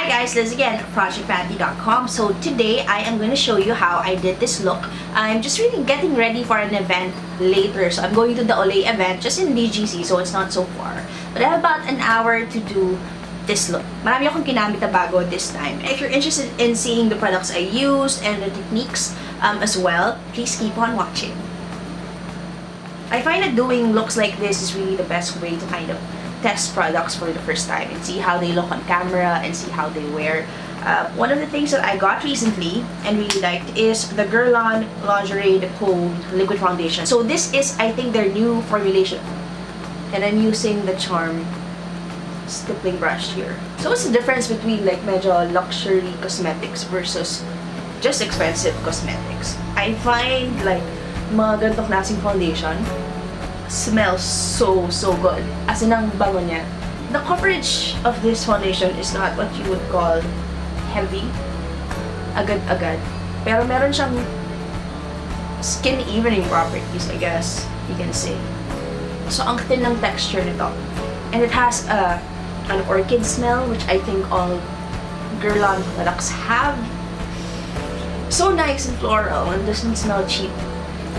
Hi guys, Liz again, projectvanity.com. So today I am going to show you how I did this look. I'm just really getting ready for an event later. So I'm going to the Olay event just in BGC, so it's not so far. But I have about an hour to do this look. Marami akong kinamit na bago this time. If you're interested in seeing the products I used and the techniques as well, please keep on watching. I find that doing looks like this is really the best way to kind of test products for the first time and see how they look on camera and see how they wear. One of the things that I got recently and really liked is the Guerlain Lingerie the Peau liquid foundation. So this is, I think, their new formulation. And I'm using the Charm Stippling brush here. So what's the difference between like medyo luxury cosmetics versus just expensive cosmetics? I find like mga ganitong klaseng foundation smells so good. As in, ang bango niya. The coverage of this foundation is not what you would call heavy, agad-agad. Pero meron siyang skin evening properties, I guess you can say. So ang thin ng texture nito. And it has an orchid smell, which I think all Guerlain products have. So nice and floral and doesn't smell cheap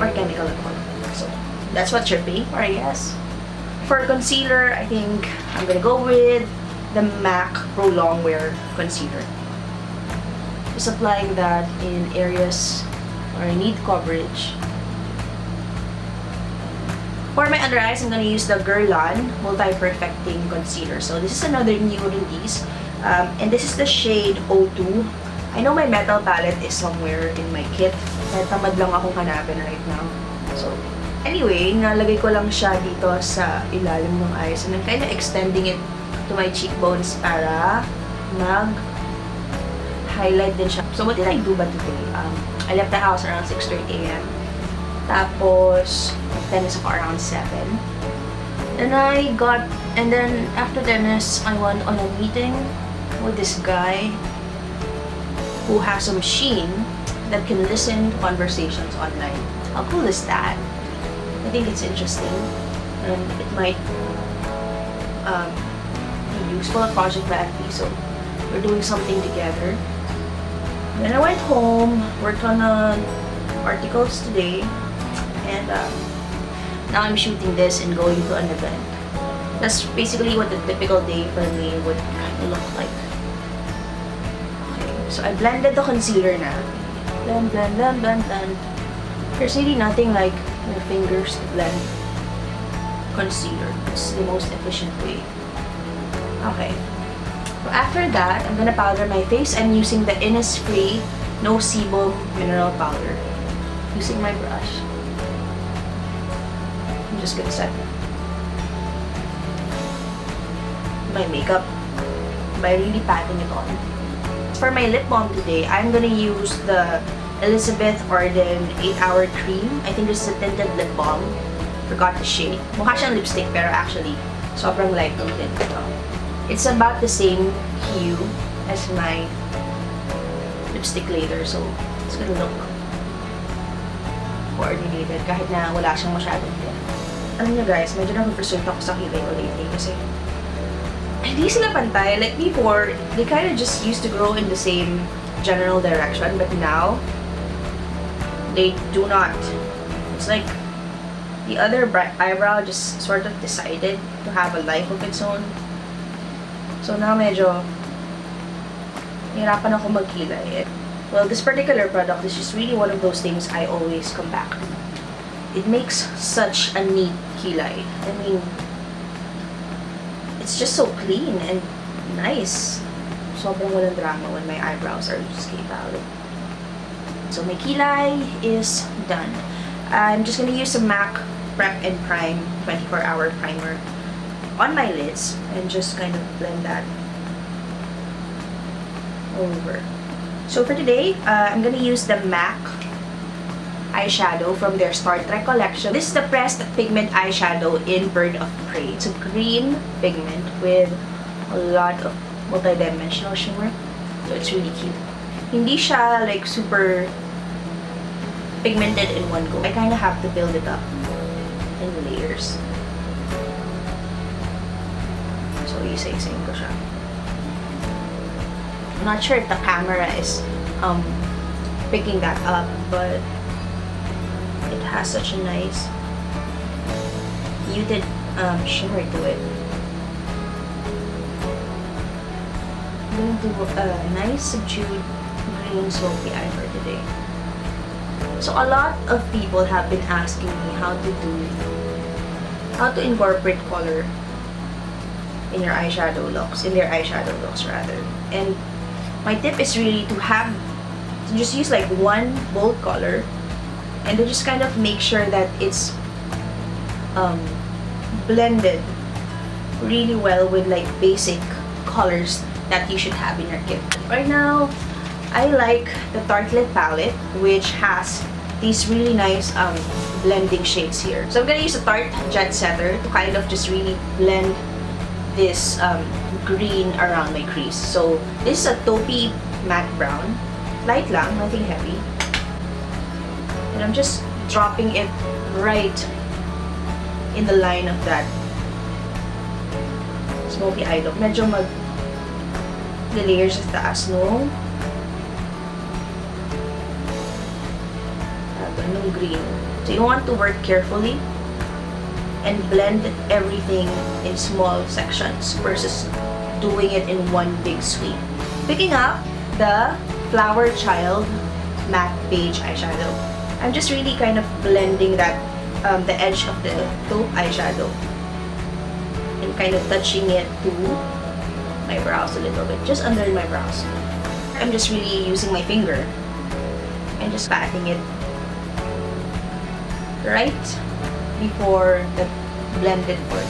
or chemical at all. So that's what you're paying for, I guess. For concealer, I think I'm gonna go with the MAC Pro Longwear Concealer. Just applying that in areas where I need coverage. For my under eyes, I'm gonna use the Guerlain Multi-Perfecting Concealer. So this is another new release, and this is the shade O2. I know my metal palette is somewhere in my kit. Kaya tamad lang akong hanapin right now. So anyway, nalagay ko lang siya dito sa ilalim ng eyes, and I'm kind of extending it to my cheekbones para mag-highlight din siya. So what did I do ba today? I left the house around 6:30 a.m. Tapos tennis ako around 7. And then after tennis, I went on a meeting with this guy who has a machine that can listen to conversations online. How cool is that? I think it's interesting, and it might be useful at Project Vanity, so we're doing something together. Then I went home, worked on articles today, and now I'm shooting this and going to an event. That's basically what the typical day for me would kind of look like. Okay, so I blended the concealer na. Blend. There's really nothing like your fingers to blend concealer. It's the most efficient way. Okay. So after that, I'm gonna powder my face. I'm using the Innifsree No Sebum Mineral Powder. Using my brush. I'm just gonna set my makeup by really patting it on. For my lip balm today, I'm gonna use the Elizabeth Arden 8-Hour Cream. I think this is a tinted lip balm. Forgot the shade. Mukha siyang lipstick pero actually sobrang light ng tint ito. It's about the same hue as my lipstick later, so it's gonna look coordinated kahit na wala siyang masyadong tint. Alam niyo guys, medyo na-frustrate ako sa kilay ko lately kasi hindi sila pantay. Like before, they kind of just used to grow in the same general direction, but now they do not. It's like the other eyebrow just sort of decided to have a life of its own. So now medyo hirapan ako magkilay. Well, this particular product is just really one of those things I always come back to. It makes such a neat kilay. I mean, it's just so clean and nice. Sobrang walang drama when my eyebrows are just out. So my kilay is done. I'm just gonna use a MAC Prep and Prime 24-hour primer on my lids and just kind of blend that over. So for today, I'm gonna use the MAC eyeshadow from their Star Trek collection. This is the pressed pigment eyeshadow in Bird of Prey. It's a green pigment with a lot of multi-dimensional shimmer. So it's really cute. Hindi siya like super pigmented in one go. I kind of have to build it up in layers. So isa-isayin ko siya. I'm not sure if the camera is picking that up, but it has such a nice muted shimmer to it. I'm going to do a nice subdued green smoky eye for today. So a lot of people have been asking me how to incorporate color in your eyeshadow looks, in their eyeshadow looks rather. And my tip is really to just use like one bold color and to just kind of make sure that it's blended really well with like basic colors that you should have in your kit. Right now, I like the Tartelette palette, which has these really nice blending shades here. So I'm gonna use the Tarte Jet Setter to kind of just really blend this green around my crease. So this is a taupey matte brown, light lang, nothing heavy. And I'm just dropping it right in the line of that smoky eye look. Medyo layers sa taas, no? Ganun green. So you want to work carefully and blend everything in small sections versus doing it in one big sweep. Picking up the Flower Child Matte Beige eyeshadow. I'm just really kind of blending that the edge of the taupe eyeshadow and kind of touching it to my brows a little bit, just under my brows. I'm just really using my finger and just patting it right before the blended part.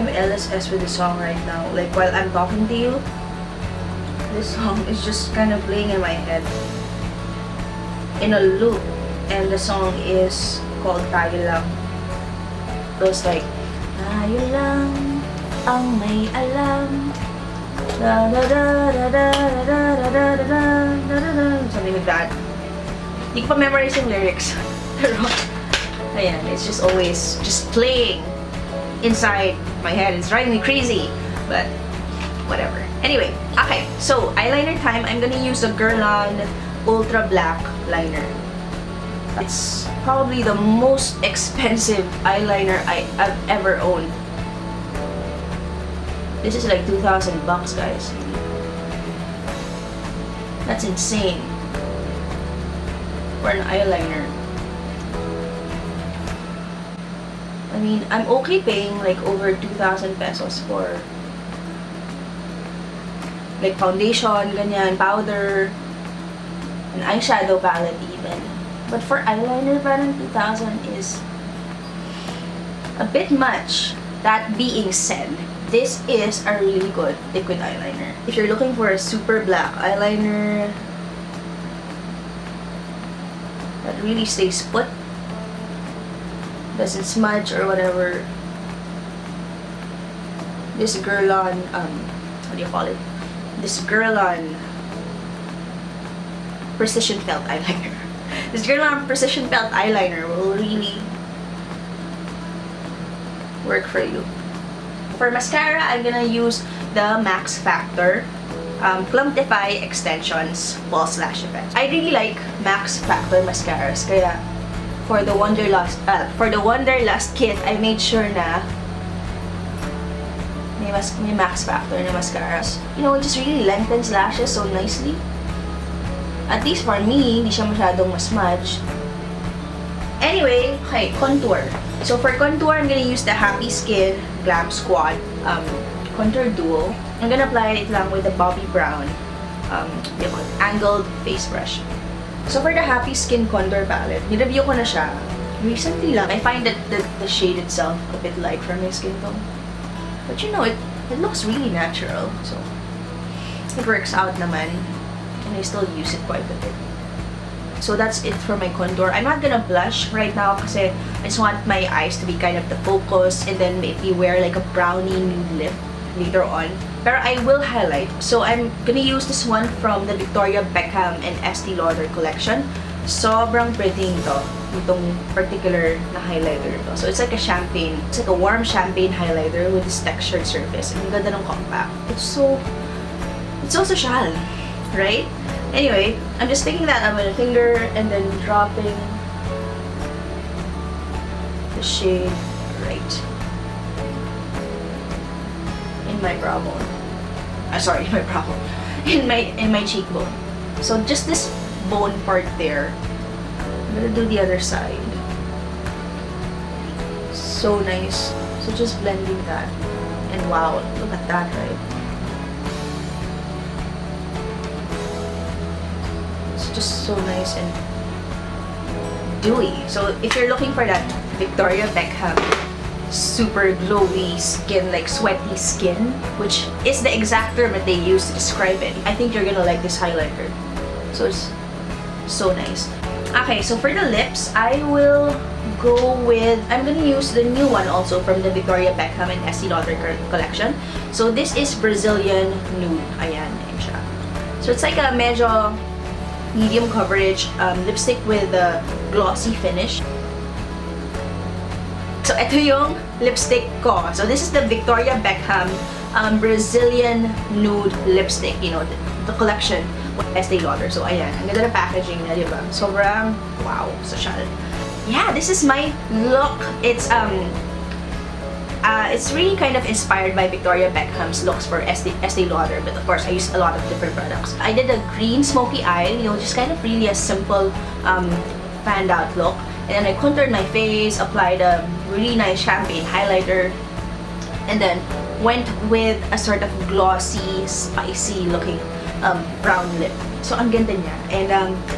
I'm LSS with the song right now. Like while I'm talking to you, this song is just kind of playing in my head in a loop, and the song is called Tayo Lang. So it's like, tayo lang ang may alam, da da da da da da da da da da, something like that. Hindi ko pa memorize yung lyrics. Pero, ayan, it's just always just playing inside my head. It's driving me crazy, but whatever. Anyway, okay, so eyeliner time. I'm gonna use the Guerlain Ultra Black Liner. It's probably the most expensive eyeliner I've ever owned. This is like 2,000 bucks, guys. That's insane for an eyeliner. I mean, I'm okay paying like over 2,000 pesos for like foundation, ganyan, powder, an eyeshadow palette even. But for eyeliner, parang 2,000 is a bit much. That being said, this is a really good liquid eyeliner. If you're looking for a super black eyeliner that really stays put, doesn't smudge or whatever, this Guerlain, what do you call it? This Guerlain Precision Felt Eyeliner. This Guerlain Precision Felt Eyeliner will really work for you. For mascara, I'm gonna use the Max Factor Clumpify Extensions False Lash Effect. I really like Max Factor mascaras, kaya for the Wonderlust kit, I made sure na may Max Factor na mascaras. You know, it just really lengthens lashes so nicely. At least for me, hindi siya masyadong masmudge. Anyway, okay, contour. So for contour, I'm gonna use the Happy Skin Glam Squad Contour Duo. I'm gonna apply it lang with the Bobbi Brown angled face brush. So for the Happy Skin Contour Palette, nireview ko na siya recently lang. I find that the shade itself a bit light for my skin tone. But you know, it looks really natural. So it works out naman. And I still use it quite a bit. So that's it for my contour. I'm not gonna blush right now kasi I just want my eyes to be kind of the focus, and then maybe wear like a brownie nude lip later on. Pero I will highlight. So I'm gonna use this one from the Victoria Beckham and Estee Lauder collection. Sobrang pretty nito, itong particular na highlighter ito. So it's like a warm champagne highlighter with this textured surface. And ang ganda ng compact. It's so It's so social, right? Anyway, I'm just picking that up with a finger and then dropping the shade right in my brow bone. Sorry, my brow bone. In my cheekbone. So just this bone part there. I'm gonna do the other side. So nice. So just blending that. And wow, look at that, right? It's just so nice and dewy. So if you're looking for that Victoria Beckham super glowy skin, like sweaty skin, which is the exact term that they use to describe it, I think you're gonna like this highlighter. So it's so nice. Okay, so for the lips, I will go with, I'm gonna use the new one also from the Victoria Beckham and Estee Lauder collection. So this is Brazilian Nude. Ayan, ayan siya. So it's like a medyo medium coverage lipstick with a glossy finish. So ito yung lipstick ko. So this is the Victoria Beckham Brazilian Nude lipstick. You know, the collection with Estee Lauder. So ayan, ang ganda na packaging niya, diba? Sobrang wow, social. Yeah, this is my look. It's really kind of inspired by Victoria Beckham's looks for Estee Lauder, but of course I used a lot of different products. I did a green smoky eye, you know, just kind of really a simple fanned out look. And then I contoured my face, applied a really nice champagne highlighter, and then went with a sort of glossy, spicy looking brown lip. So ang ganda niya. And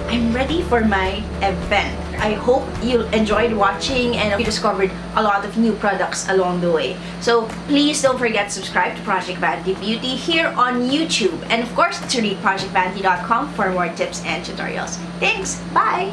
I'm ready for my event. I hope you enjoyed watching and you discovered a lot of new products along the way. So please don't forget to subscribe to Project Vanity Beauty here on YouTube. And of course, to read projectvanity.com for more tips and tutorials. Thanks! Bye!